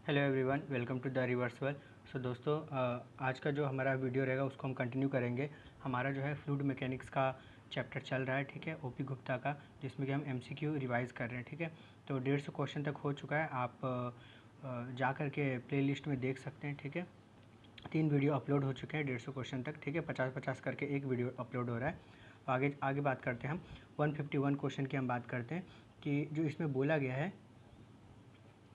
Hello everyone, welcome to the reversal. So दोस्तों, आज का जो हमारा वीडियो रहेगा उसको हम कंटिन्यू करेंगे। हमारा जो है फ्लूइड मैकेनिक्स का चैप्टर चल रहा है, ठीक है, ओपी गुप्ता का, जिसमें कि हम एमसीक्यू रिवाइज़ कर रहे हैं, ठीक है। तो 150 क्वेश्चन तक हो चुका है। आप जा कर के प्लेलिस्ट में देख सकते हैं, ठीक है। 3 वीडियो अपलोड हो चुके हैं 150 क्वेश्चन तक, ठीक है। 50-50 करके एक वीडियो अपलोड हो रहा है। आगे आगे बात करते हैं हम 151 क्वेश्चन की हम बात करते हैं कि जो इसमें बोला गया है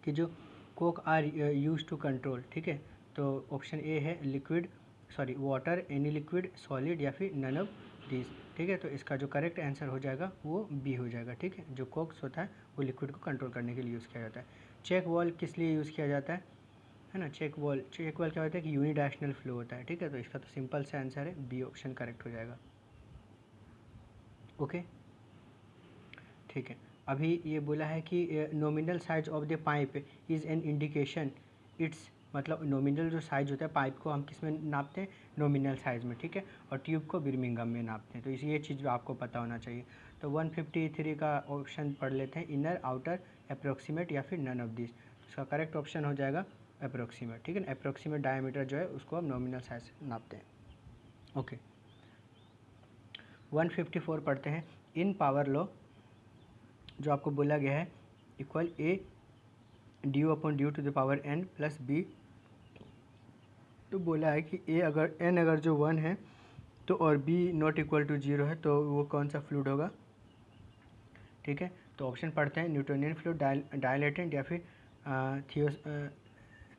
कि जो coke are use to control, ठीक है। तो ऑप्शन ए है वाटर, एनी लिक्विड, सॉलिड या फिर नन ऑफ दिस, ठीक है। तो इसका जो करेक्ट आंसर हो जाएगा वो बी हो जाएगा, ठीक है। जो कोक्स होता है वो लिक्विड को कंट्रोल करने के लिए यूज़ किया जाता है। चेक वॉल किस लिए यूज़ किया जाता है ना। चेक वॉल क्या होता है कि यूनिडायरेक्शनल फ्लो होता है, ठीक है। तो इसका तो सिंपल सा आंसर है बी ऑप्शन करेक्ट हो जाएगा। ओके, ठीक है। अभी ये बोला है कि nominal size of the pipe is an indication it's, मतलब नॉमिनल जो साइज होता है पाइप को हम किस में नापते हैं, नॉमिनल साइज में, ठीक है। और ट्यूब को बिर्मिंघम में नापते हैं। तो इसी ये चीज़ आपको पता होना चाहिए। तो 153 का ऑप्शन पढ़ लेते हैं, इनर, आउटर, अप्रोक्सीमेट या फिर नन ऑफ दिस। इसका करेक्ट ऑप्शन हो जाएगा अप्रोक्सीमेट, ठीक है ना। अप्रोक्सीमेट डायमीटर जो है उसको हम नॉमिनल साइज नापते हैं। ओके, 154 पढ़ते हैं। इन पावर लॉ जो आपको बोला गया है equal A du upon dy to the power n plus B. तो बोला है कि n अगर जो 1 है तो और b नॉट इक्वल टू 0 है तो वो कौन सा फ्लूइड होगा, ठीक है। तो ऑप्शन पढ़ते हैं, न्यूटोनियन फ्लूइड, डायलेटेंट या फिर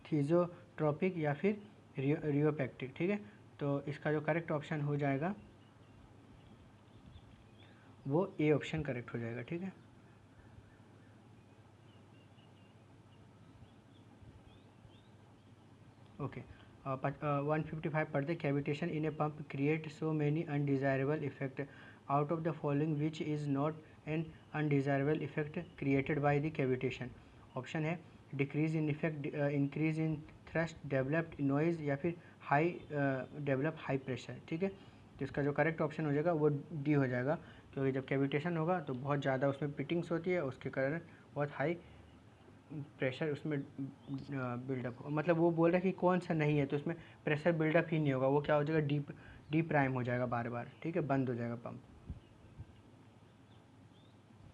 थियोजोट्रोपिक या फिर रियोपेक्टिक, ठीक है। तो इसका जो करेक्ट ऑप्शन हो जाएगा वो ए ऑप्शन करेक्ट हो जाएगा, ठीक है। ओके, 155 पढ़ते, cavitation in a pump create so many undesirable effect out of the following which is not an undesirable effect created by the cavitation. Option है decrease in effect, increase in thrust, developed noise या फिर develop high pressure, ठीक है। तो इसका जो correct option हो जाएगा वो डी हो जाएगा, क्योंकि जब कैविटेशन होगा तो बहुत ज़्यादा उसमें पिटिंग्स होती है, उसके कारण बहुत हाई प्रेशर उसमें बिल्डअप, मतलब वो बोल रहा है कि कौन सा नहीं है, तो उसमें प्रेशर बिल्डअप ही नहीं होगा, वो क्या हो जाएगा, डी प्राइम हो जाएगा बार बार, ठीक है, बंद हो जाएगा पंप।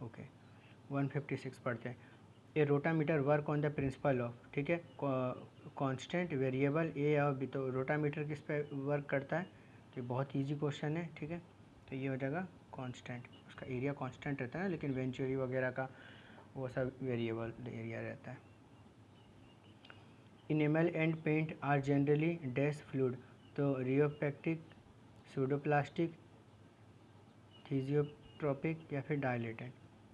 ओके, 156 पढ़ते हैं। A rotameter work on the principle of, ठीक है, कांस्टेंट, वेरिएबल, ए और बी। तो रोटामीटर किस पे वर्क करता है, तो बहुत ईजी क्वेश्चन है, ठीक है। तो ये हो जाएगा कांस्टेंट, उसका एरिया कांस्टेंट रहता है ना, लेकिन वेंचुरी वगैरह का वो सब वेरिएबल एरिया रहता है। Enamel and paint are generally dash fluid, तो रियोपेक्टिक, सूडोप्लास्टिक, थिजियोट्रोपिक या फिर डायलेटेंट।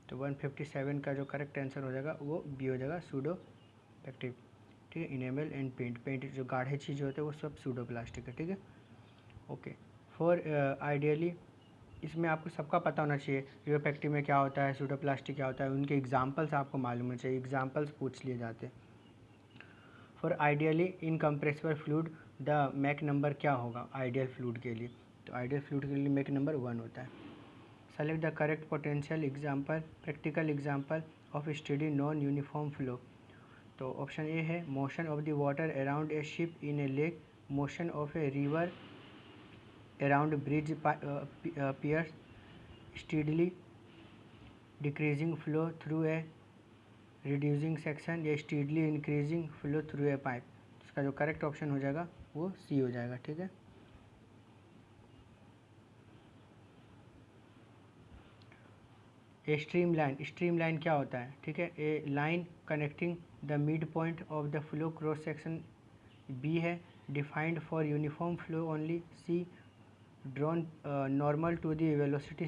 तो 157 का जो करेक्ट आंसर हो जाएगा वो बी हो जाएगा, सूडोपेक्टिक, ठीक है। इनेमल एंड पेंट जो गाढ़े चीज़ होते हैं वो सब सूडोप्लास्टिक है, ठीक है। ओके, फॉर आइडियली इसमें आपको सबका पता होना चाहिए, रियोपेक्टिक में क्या होता है, सूडोप्लास्टिक क्या होता है, उनके एग्जाम्पल्स आपको मालूम होना चाहिए, एग्जाम्पल्स पूछ लिए जाते हैं। For ideally incompressible fluid the Mach number क्या होगा आइडियल फ्लूइड के लिए, तो आइडियल फ्लूइड के लिए मैक नंबर 1 होता है। Select the correct potential example, practical example of study non uniform flow. तो ऑप्शन ए है motion of the water around a ship in a lake, motion of a river around bridge piers, steadily decreasing flow through a reducing section या steadily increasing flow through a pipe. इसका जो correct option हो जाएगा वो सी हो जाएगा, ठीक है। ए स्ट्रीम लाइन क्या होता है, ठीक है। A line connecting the mid point of the flow cross section, B है defined for uniform flow only, C drawn normal to the velocity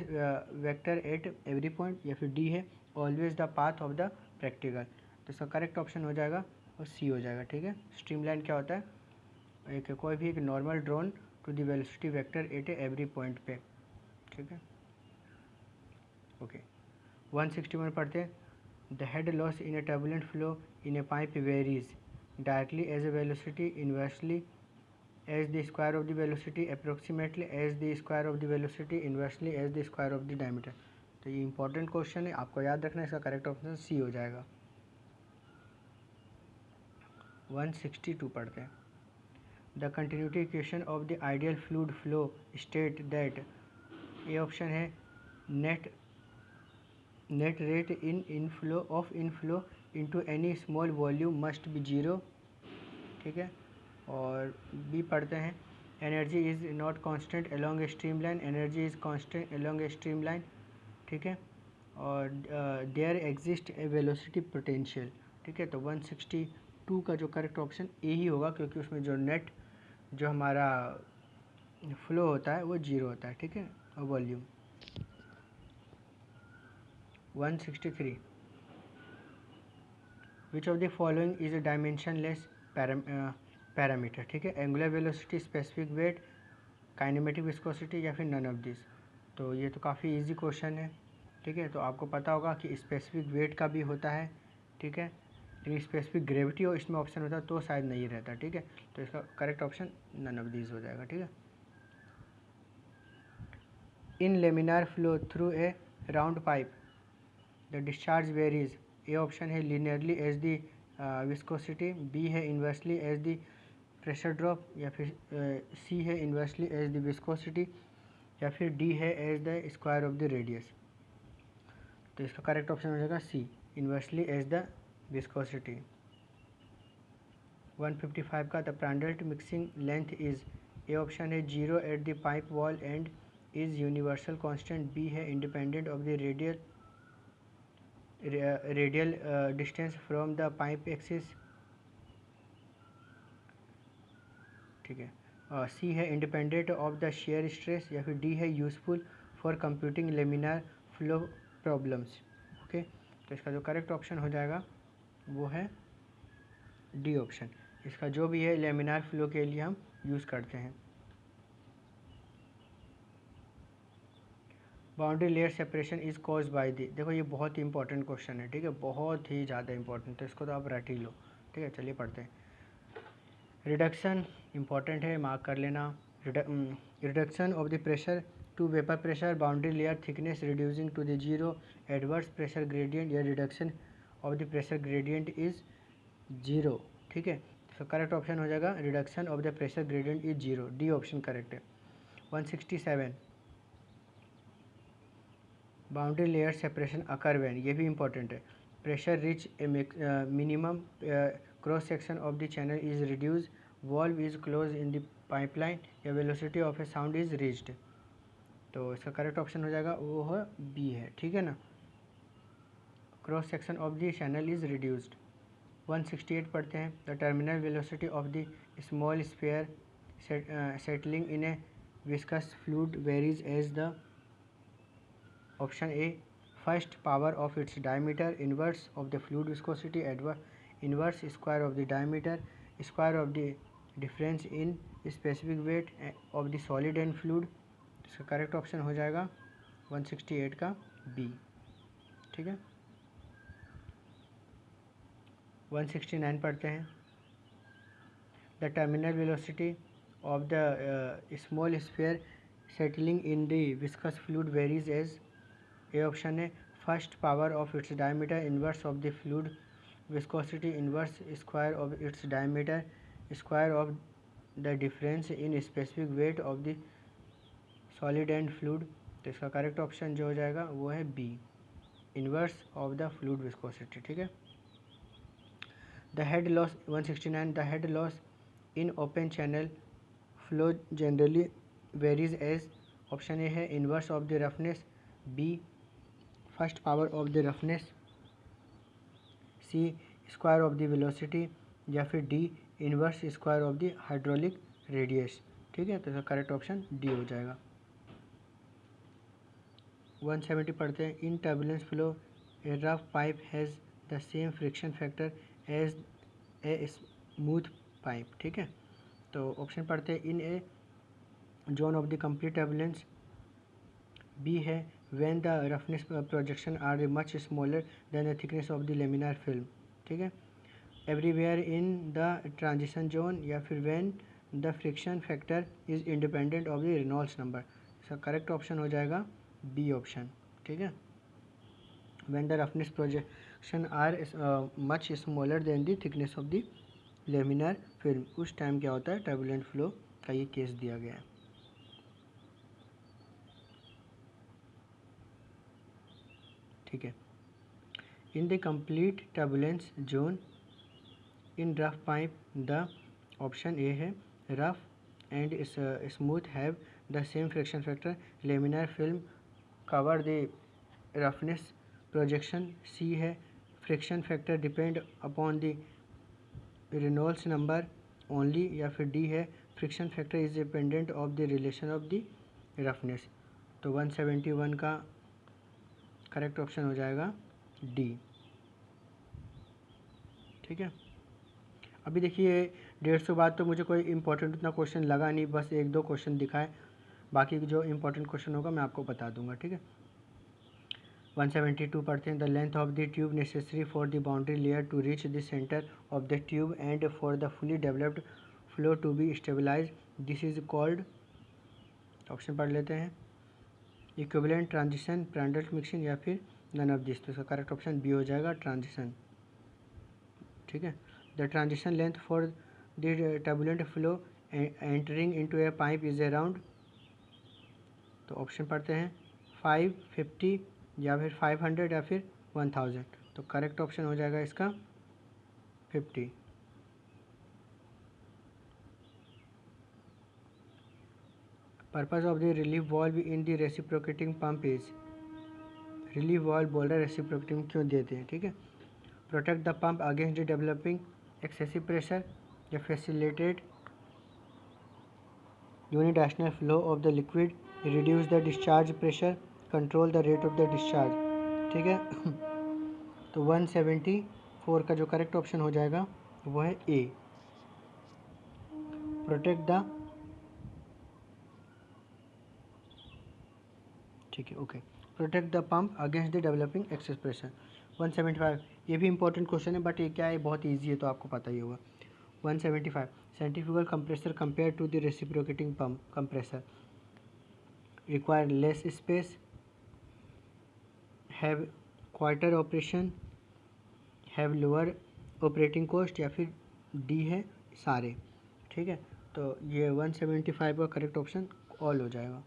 vector at every point, या फिर डी है always the path of the practical. तो इसका correct option हो जाएगा और सी हो जाएगा, ठीक है। स्ट्रीमलाइन क्या होता है, एक कोई भी एक normal drawn to the velocity vector at every point पे, ठीक है। ओके, 161 पढ़ते हैं, the head loss in a turbulent flow in a pipe varies directly as a velocity, inversely as the square of the velocity, approximately as the square of the velocity, inversely as the square of the diameter। तो ये important question है, आपको याद रखना है, इसका correct option C हो जाएगा। 162 पढ़ते हैं। The continuity equation of the ideal fluid flow state that, ये ऑप्शन है net rate inflow of inflow into any small volume must be zero, ठीक है। और बी पढ़ते हैं, energy is not constant along a stream line, energy is constant along a stream line, ठीक है। और there exist a velocity potential, ठीक है। तो 162 का जो करेक्ट ऑप्शन ए ही होगा, क्योंकि उसमें जो नेट जो हमारा फ्लो होता है वो जीरो होता है, ठीक है, और volume. 163, which of the following is a dimensionless parameter, ठीक है। Angular velocity, specific weight, kinematic viscosity या फिर नन ऑफ दिस। तो ये तो काफ़ी इजी क्वेश्चन है, ठीक है। तो आपको पता होगा कि स्पेसिफिक वेट का भी होता है, ठीक है, लेकिन स्पेसिफिक ग्रेविटी और इसमें ऑप्शन होता तो शायद नहीं रहता, ठीक है। तो इसका correct option none of this हो जाएगा, ठीक है। In laminar flow through a round pipe the discharge varies, A option है linearly as the viscosity, B है inversely as the pressure drop, या फिर सी है इन्वर्सली एज द विस्कोसिटी, या फिर डी है as the square of the radius. तो इसका करेक्ट ऑप्शन हो जाएगा C, inversely as the viscosity. 155 का the Prandtl mixing length is, A option है 0 at the pipe wall and is universal constant, B है independent of the radial distance from the pipe axis, ठीक है। C है independent of the shear stress, या फिर D है useful for computing laminar flow problems, okay. तो इसका जो करेक्ट ऑप्शन हो जाएगा वो है डी ऑप्शन। इसका जो भी है लेमिनार फ्लो के लिए हम यूज़ करते हैं। Boundary layer separation is cause by the, देखो ये बहुत ही इंपॉर्टेंट क्वेश्चन है, ठीक है, बहुत ही ज़्यादा इंपॉर्टेंट, तो इसको तो आप रट ही लो, ठीक है। चलिए पढ़ते हैं। रिडक्शन इंपॉर्टेंट है, मार्क कर लेना। Reduction of the pressure to vapour pressure, boundary layer thickness reducing to the zero, adverse pressure gradient या reduction of the pressure gradient is zero, ठीक है। तो करेक्ट ऑप्शन हो जाएगा reduction of the pressure gradient is zero, D option correct है। 167, boundary layer separation occur when, ये भी important है, pressure reach a minimum, cross section of the channel is reduce, valve is close in the pipeline, या velocity of A sound is reached. तो इसका correct option हो जाएगा वो है बी है, ठीक है ना, cross section of the channel is reduced. 168 पढ़ते हैं। The terminal velocity of the small sphere settling in a viscous fluid varies as the, option A first power of its diameter, inverse of the fluid viscosity, inverse square of the diameter, square of the difference in specific weight of the solid and fluid. इसका correct option हो जाएगा 168 का B, ठीक है। 169 पढ़ते हैं। The terminal velocity of the small sphere settling in the viscous fluid varies as, A option है first power of its diameter, inverse of the fluid viscosity, inverse square of its diameter, square of the difference in specific weight of the solid and fluid. तो इसका correct option जो हो जाएगा वो है B, inverse of the fluid viscosity, ठीक है। The head loss 169, the head loss in open channel flow generally varies as, option A है inverse of the roughness, B first power of the roughness, C square of the velocity, या फिर D inverse square of the hydraulic radius, ठीक है। तो इसका correct option D हो जाएगा। 170 पढ़ते हैं। In turbulence flow a rough pipe has the same friction factor as a smooth pipe, ठीक है। तो ऑप्शन पढ़ते हैं in a zone of the complete turbulence, B है when the roughness projection are much smaller than the thickness of the laminar film, ठीक है। everywhere in the transition zone, या फिर when the friction factor is independent of the Reynolds number। इसका correct option हो जाएगा B option, ठीक है। when the roughness projection are much smaller than the thickness of the laminar film. उस time क्या होता है, टर्बुलेंट फ्लो का ये केस दिया गया है। ठीक है। In the complete turbulence zone in rough pipe, the option A है rough and smooth have the same friction factor. Laminar film cover the roughness projection. C है friction factor depend upon the Reynolds number only. या फिर D है friction factor is dependent of the relation of the roughness. तो 171 का correct option हो जाएगा D. ठीक है। अभी देखिए 150 बाद तो मुझे कोई इंपॉर्टेंट उतना क्वेश्चन लगा नहीं, बस एक दो क्वेश्चन दिखाए, बाकी जो इंपॉर्टेंट क्वेश्चन होगा मैं आपको बता दूंगा। ठीक है। 172 पढ़ते हैं। The length of the tube necessary for the boundary layer to reach the centre of the tube and for the fully developed flow to be stabilise, this is called. Option पढ़ लेते हैं। इक्विवेलेंट, ट्रांजिशन, प्रांडल मिक्सिंग या फिर none of this. तो इसका correct option B हो जाएगा, transition. ठीक है। The transition length for the turbulent flow entering into A pipe is around. तो ऑप्शन पढ़ते हैं 550 या फिर 500 या फिर 1000। तो करेक्ट ऑप्शन हो जाएगा इसका 50। Purpose of the relief valve in the reciprocating pump is. Relief valve बोल रहा है, रेसिप्रोकेटिंग क्यों देते हैं। ठीक है। Protect the pump against the developing excessive pressure या facilitate unidirectional flow of the liquid, reduce the discharge pressure, control the rate of the discharge. ठीक है। तो 174 का जो करेक्ट ऑप्शन हो जाएगा वो है ए, प्रोटेक्ट द। ठीक है, okay. Protect the pump against the developing excess pressure. 175 ये भी इंपॉर्टेंट क्वेश्चन है, बट ये क्या है, बहुत ईजी है तो आपको पता ही होगा। 175 centrifugal compressor compare to the reciprocating pump compressor require less space, have quarter operation, have lower operating cost, या फिर डी है सारे। ठीक है। तो ये 175 का करेक्ट ऑप्शन ऑल हो जाएगा।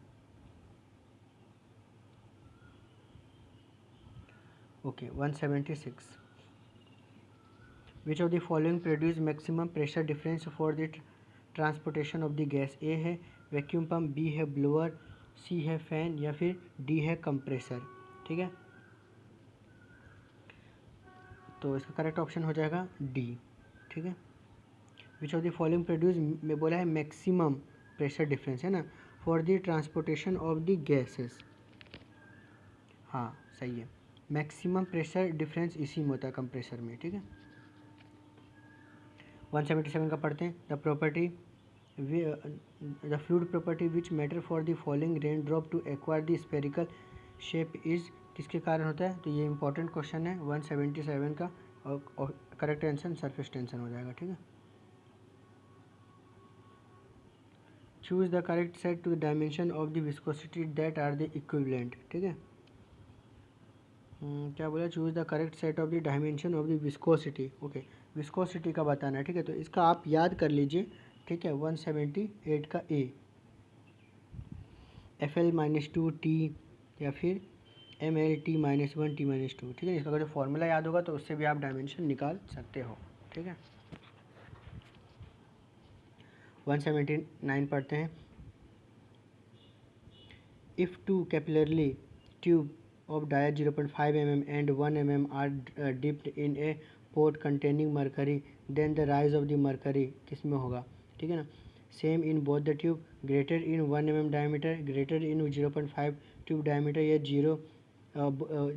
Okay. 176 which of the following produce maximum pressure difference for the transportation of the gas. A है वैक्यूम पंप, बी है ब्लोअर, सी है फैन, या फिर डी है कंप्रेसर। ठीक है। तो इसका करेक्ट ऑप्शन हो जाएगा डी। ठीक है। विच ऑफ द फॉलोइंग प्रोड्यूस में बोला है मैक्सिमम प्रेशर डिफरेंस है ना, for the transportation of the gases. हाँ सही है, मैक्सिमम प्रेशर डिफरेंस इसी में होता है कंप्रेसर में। ठीक है। 177 का पढ़ते हैं। The property the fluid property which matter for the following rain drop to acquire the spherical shape is, किसके कारण होता है। तो ये इंपॉर्टेंट क्वेश्चन है 177 का, और करेक्ट आंसर सरफेस टेंशन हो जाएगा। ठीक है। Choose the correct set to the dimension of the viscosity that are the equivalent. ठीक है। क्या बोला, choose the correct set of the dimension of the viscosity. Okay, viscosity का बताना है। ठीक है। तो इसका आप याद कर लीजिए। ठीक है। 178 का ए, FL-2 टी या फिर ML-T-1 T-2। ठीक है। इसका अगर फॉर्मूला याद होगा तो उससे भी आप डायमेंशन निकाल सकते हो। ठीक है। 179 पढ़ते हैं। If two capillary tube of dia 0.5 mm and 1 mm are dipped in a pot containing mercury, then the rise of the mercury किस में होगा। ठीक है ना। Same in both the tube, greater in 1 mm diameter, greater in 0.5 tube diameter, या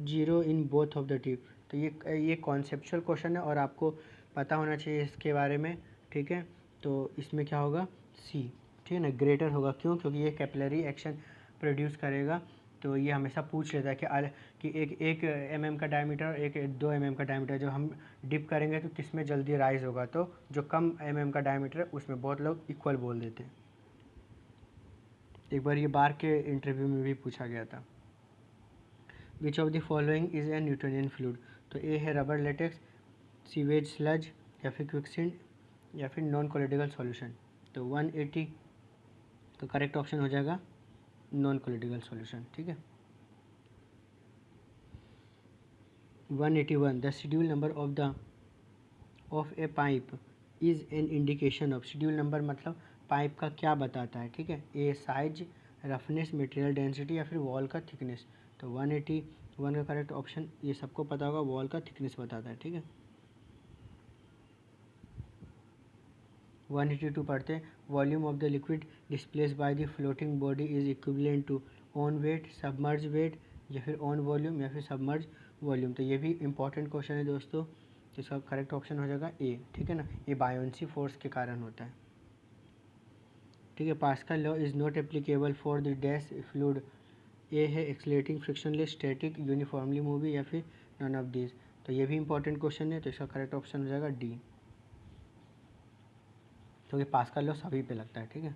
zero in both of the tube. तो ये conceptual question है और आपको पता होना चाहिए इसके बारे में। ठीक है। तो इसमें क्या होगा, सी। ठीक है ना, ग्रेटर होगा। क्यों, क्योंकि ये कैपिलरी एक्शन प्रोड्यूस करेगा। तो ये हमेशा पूछ लेता है कि एक mm का डायमीटर और एक 2 mm का डायमीटर जो हम डिप करेंगे तो किस में जल्दी राइज होगा। तो जो कम mm का डायमीटर है उसमें बहुत लोग इक्वल बोल देते हैं। एक बार ये बार के इंटरव्यू में भी पूछा गया था। विच of the following is a Newtonian fluid. तो ए है रबर लेटेक्स, सीवेज स्लज, या फिर क्विकसिल्ड, या फिर नॉन कोलिडिकल सॉल्यूशन। तो 180 का करेक्ट ऑप्शन हो जाएगा नॉन कोलिडिकल सॉल्यूशन, ठीक है। 181 the schedule number of A pipe is an indication of. Schedule number मतलब पाइप का क्या बताता है, ठीक है। ए साइज, रफनेस, मटेरियल डेंसिटी या फिर वॉल का थिकनेस। तो 181 का करेक्ट ऑप्शन, ये सबको पता होगा, वॉल का थिकनेस बताता है, ठीक है। 182 पढ़ते हैं। Volume of the liquid displace by the floating body is equivalent to own weight, submerge weight या फिर ऑन वॉल्यूम या फिर सबमर्ज वॉल्यूम। तो ये भी इंपॉर्टेंट क्वेश्चन है दोस्तों, तो इसका करेक्ट ऑप्शन हो जाएगा ए, ठीक है ना। ये बायोंसी फोर्स के कारण होता है, ठीक है। Pascal law is not applicable for the dash fluid. A है accelerating, frictionless, static, uniformly moving या फिर नन ऑफ दिस। तो ये भी इंपॉर्टेंट क्वेश्चन है, तो इसका करेक्ट ऑप्शन हो जाएगा डी, क्योंकि पास्कल लॉ सभी पे लगता है, ठीक है।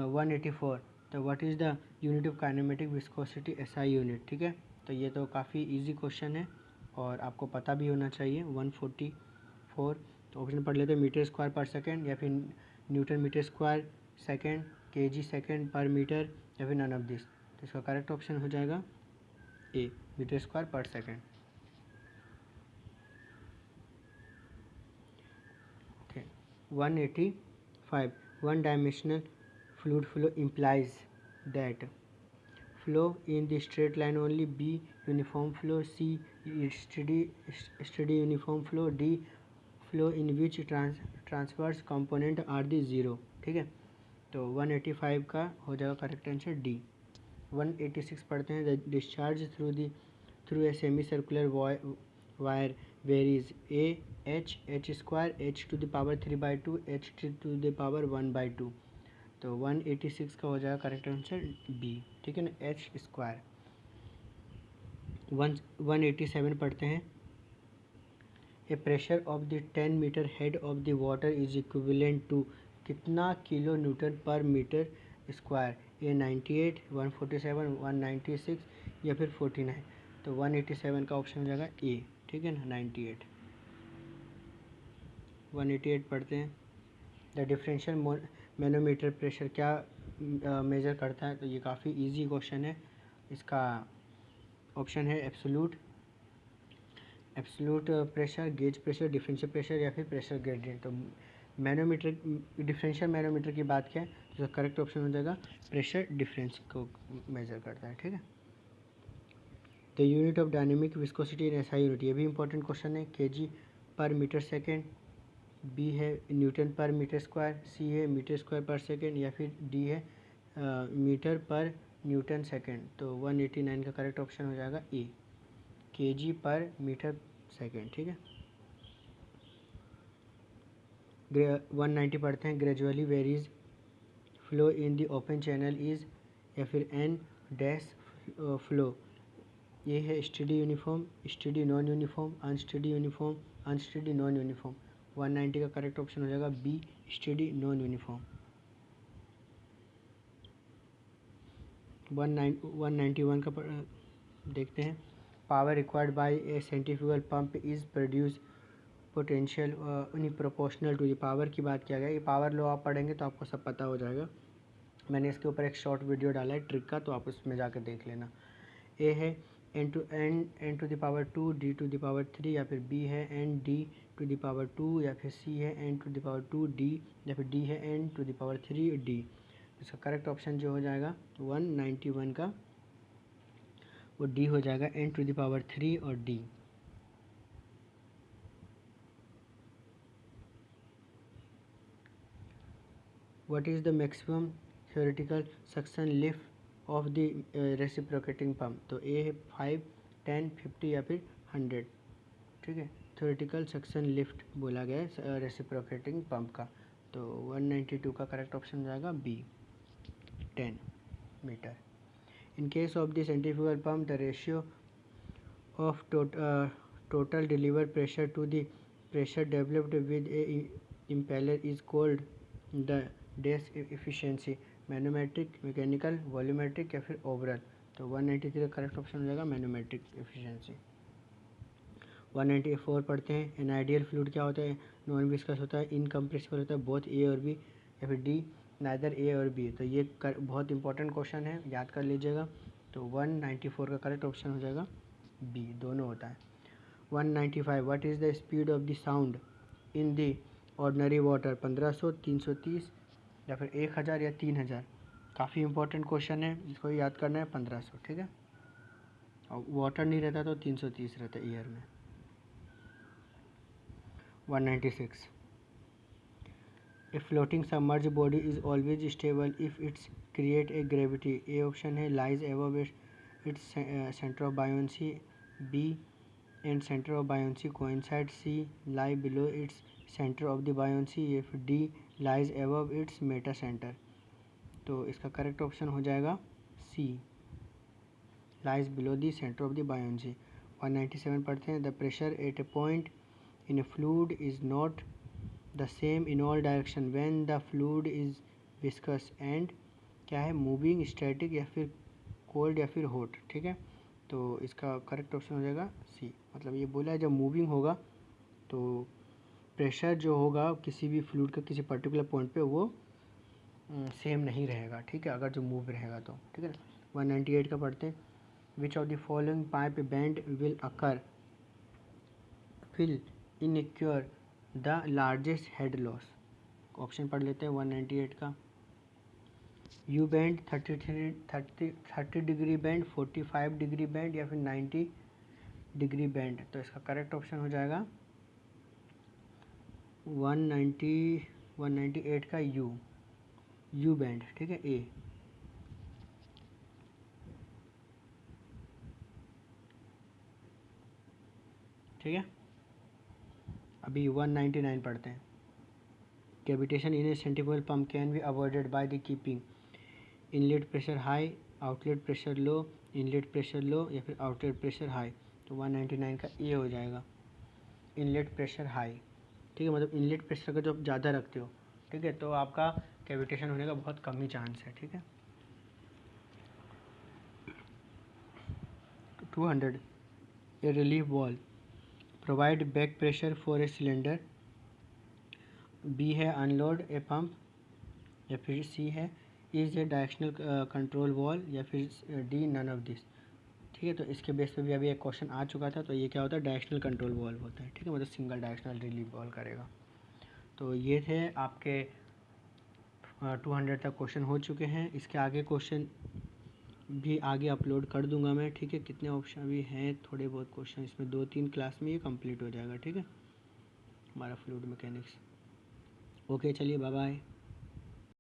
184 तो what is the unit of kinematic viscosity, SI unit, ठीक है। तो ये तो काफ़ी इजी क्वेश्चन है और आपको पता भी होना चाहिए। 144 तो ऑप्शन पढ़ लेते हैं, मीटर स्क्वायर पर सेकेंड या फिर newton metre square second, kg second per metre या फिर नन ऑफ दिस। तो इसका करेक्ट ऑप्शन हो जाएगा ए, मीटर स्क्वायर पर second, okay। 185 one dimensional fluid flow implies that flow in the straight line only, B uniform flow, C steady uniform flow, D flow in which transverse component are the zero, ठीक है। तो 185 का हो जाएगा correct answer D. 186 पढ़ते हैं। The discharge through a semi circular wire varies A H square, H two the power 3/2, H two the power 1/2। तो 186 का हो जाएगा करेक्ट आंसर बी, ठीक है ना, एच स्क्वायर। 187 पढ़ते हैं। A pressure of the 10 metre head of the water is equivalent to कितना kilo newton per metre square. A 98, 147, 196 या फिर 49। तो 187 का ऑप्शन हो जाएगा ए, ठीक है ना, 98। 188 पढ़ते हैं। द डिफरेंशियल मैनोमीटर प्रेशर क्या मेजर करता है। तो ये काफ़ी इजी क्वेश्चन है। इसका ऑप्शन है absolute pressure, gauge pressure, differential pressure या फिर प्रेशर ग्रेडियंट। तो मैनोमीटर, डिफरेंशियल मैनोमीटर की बात किया तो करेक्ट ऑप्शन हो जाएगा प्रेशर डिफरेंस को मेजर करता है, ठीक है। The unit of dynamic viscosity in SI unit, ये भी इंपॉर्टेंट क्वेश्चन है। केजी पर मीटर सेकेंड, बी है न्यूटन पर मीटर स्क्वायर, सी है मीटर स्क्वायर पर सेकेंड या फिर डी है मीटर पर न्यूटन सेकेंड। तो 189 का करेक्ट ऑप्शन हो जाएगा ए, केजी पर मीटर सेकेंड, ठीक है। 190 पढ़ते हैं। Gradually varies flow in the open channel is या फिर एन डैश फ्लो। ये है study uniform, study non uniform, unsteady uniform, unsteady non uniform. 190 का करेक्ट ऑप्शन हो जाएगा बी, स्टडी नॉन यूनिफॉर्म। 191 का देखते हैं। Power required by a centrifugal pump is produce potential in proportional to the power की बात किया गया। ये पावर लो आप पढ़ेंगे तो आपको सब पता हो जाएगा। मैंने इसके ऊपर एक शॉर्ट वीडियो डाला है ट्रिक का, तो आप उसमें जाकर देख लेना। ए है N to the power 2, D to the power 3 या फिर बी है N D to the power 2 या फिर सी है N to the power 2 D या फिर डी है N to the power 3 D. इसका करेक्ट ऑप्शन जो हो जाएगा 191 का, वो डी हो जाएगा, एन टू द पावर 3 और D. What is the maximum theoretical suction lift of the reciprocating pump? तो ए है 5, 10, 50 या फिर 100, ठीक है। theoretical suction lift बोला गया है रेसिप्रोकेटिंग पंप का। तो 192 का करेक्ट ऑप्शन हो जाएगा B, 10 metre. In case of the centrifugal pump the ratio of total delivered pressure to the pressure developed with a impeller is called the dash efficiency, manometric, mechanical, volumetric या फिर overall. तो 193 का correct option हो जाएगा manometric efficiency. 194 पढ़ते हैं। An ideal fluid क्या होता है? नॉन विस्कस होता है, इनकम्प्रेसिबल होता है, बोथ ए और बी, या फिर डी नाइदर ए और बी। तो ये बहुत इंपॉर्टेंट क्वेश्चन है, याद कर लीजिएगा। तो 194 का करेक्ट ऑप्शन हो जाएगा बी, दोनों होता है। 195 what is the speed of the sound in the ordinary water? 1500, 330 या फिर 1000 या 3000। काफ़ी इंपॉर्टेंट क्वेश्चन है, इसको याद करना है। 1500, ठीक है। और वाटर नहीं रहता तो 330 रहता है ईयर में। 196 A floating submerge body is always stable if it's create a gravity. A option है lies above its centre of buoyancy, B and centre of buoyancy coincide, C lie below its centre of the buoyancy, या फिर D lies above its meta centre. तो इसका correct option हो जाएगा C, lies below the centre of the buoyancy. 197 पढ़ते हैं। The pressure at a point in A fluid is not the same in all direction when the fluid is viscous and क्या है? Moving, static, या फिर cold, या फिर hot, ठीक है। तो इसका करेक्ट ऑप्शन हो जाएगा सी। मतलब ये बोला है जब मूविंग होगा तो प्रेशर जो होगा किसी भी फ्लूइड का किसी पर्टिकुलर पॉइंट पे वो सेम नहीं रहेगा, ठीक है, अगर जो मूव रहेगा तो, ठीक है। 198 का पढ़ते हैं। Which of the following pipe bend will occur fill in cure the largest head loss? Option पढ़ लेते हैं 198 का। U bend, 30 degree bend, 45 degree bend, या फिर 90 डिग्री बैंड। तो इसका करेक्ट ऑप्शन हो जाएगा 198 का यू बैंड, ठीक है, ए। ठीक है। अभी 199 पढ़ते हैं। Cavitation in A centrifugal pump can be avoided by the keeping inlet pressure high, outlet pressure low, inlet pressure low, या फिर आउटलेट प्रेशर हाई। तो 199 का ए हो जाएगा, इनलेट प्रेशर हाई, ठीक है। मतलब इनलेट प्रेशर का जब ज़्यादा रखते हो, ठीक है, तो आपका कैविटेशन होने का बहुत कम ही चांस है, ठीक है। 200 A relief valve provide back pressure for a cylinder. B है अनलोड ए पंप, या फिर सी है is a directional control valve, या फिर डी नन ऑफ दिस। ठीक है। तो इसके बेस पे भी अभी एक क्वेश्चन आ चुका था। तो ये क्या होता है? डायरेक्शनल कंट्रोल वॉल होता है, ठीक है, मतलब सिंगल डायरेक्शनल रिलीफ वॉल करेगा। तो ये थे आपके 200 तक क्वेश्चन हो चुके हैं। इसके आगे क्वेश्चन भी आगे अपलोड कर दूंगा मैं, ठीक है। कितने ऑप्शन भी हैं, थोड़े बहुत क्वेश्चन इसमें 2-3 क्लास में ये कंप्लीट हो जाएगा, ठीक है, हमारा फ्लूइड मैकेनिक्स। ओके, चलिए, बाय बाय।